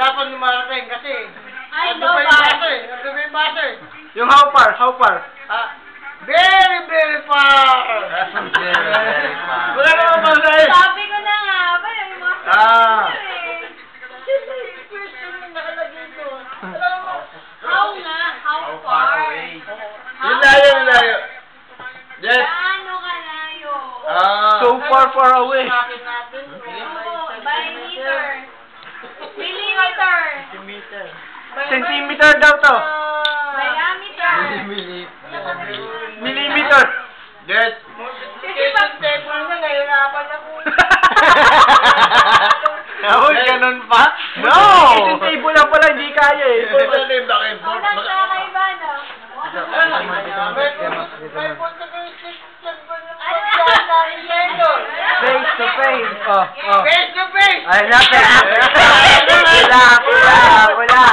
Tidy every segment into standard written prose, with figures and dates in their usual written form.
Wala pa numarating kasi. Ay, Ando pa yung baso eh. Ando pa yung baso eh. Yung how far? How far? Very, very far. Very far. Wala ka naman ba eh. Sabi ko na nga, ba yung mga Siyempre, yung question yung nakalagay doon. Alam mo, How nga? How far? yung layo. Yes. Gaano kalayo? So far away. Bakit natin? By meter. Millimeter. Centimeter daw to. Diameter. Millimeter. Yes. Multiplication table na, nahirapan ako. Uy, ganun pa? No! Multiplication table lang pala, hindi kaya eh. Walang kakaiba, no? May multiplication table na magkakaroon. Face to face. Face to face! Ay, lapit. Wala.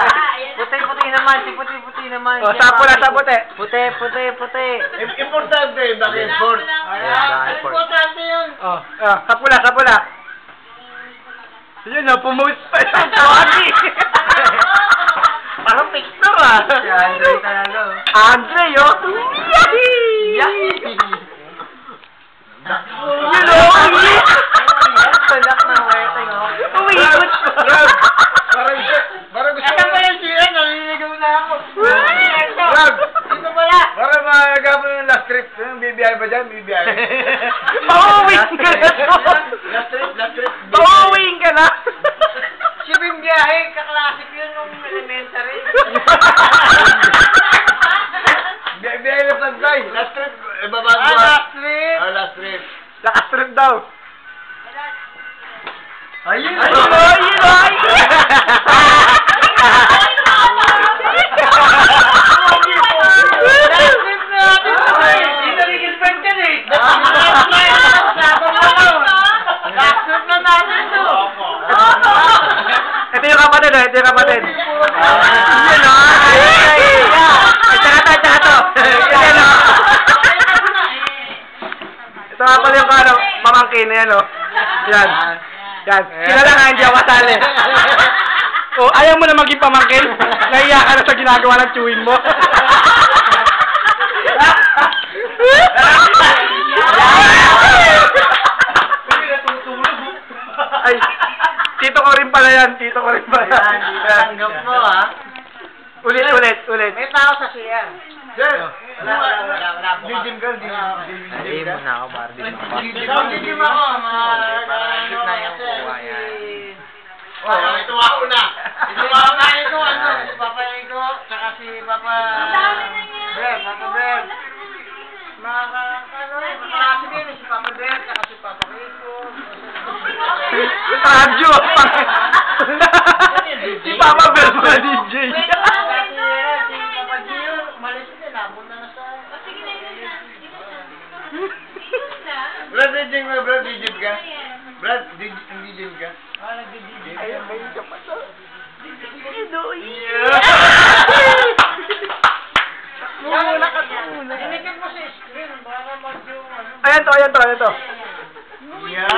Puti naman, si puti naman. Sa puti. Puti. Importante, bakit sport? Importante yun. Sa pula. Yun na, pumost pa yung body. Parang picture Si Andre talaga. Andre, oh. Yahoo! Sadak na weteng, oh. Umiikot pa. Parang gusto ko pa yung siya, naliligaw na ako. Rob, dito pala. Parang magagapon ng last trip. BBI ba dyan? BBI. Pauwiin ka na to. Last trip. Pauwiin ka na. Sibing biyahe, kaklasik yun nung elementary. Biyahe na plantay. Last trip. Last trip. Last trip. Last trip daw. Ayun! Ito yung kapatid. Yun o. Tsaka to. Ito nga pala yung pamangkin na yan o. Yan. Sila lang nga hindi ako kasali. Ayaw mo na maging pamangkin? Nahiya ka na sa ginagawa ng chewing mo. Ay, tito ko rin pala yan. Tanggap mo, ha? Ulit. May tao sa siya. Sir! Wala. Di-gym ka? Hindi mo na ako, Barbie. Di-gym ako. Parang na yung kuha yan. Ito ako na. Ito ako na ito. Si Papa Ego, saka si Papa... Papa Bear. Makalasi din si Papa Bear, saka si Papa Ego. Radyo! Si Papa Bear mga DJ. Si Papa Gio, umalis din. Nabunda na sa... Sige na. Brad, di-gym ka? Brad, di-gym ka? Nag-gym. Ayun, may ka pa to. Muna ka muna. Inikit mo sa screen, baka mag yung ano. Ayan to. Yeah!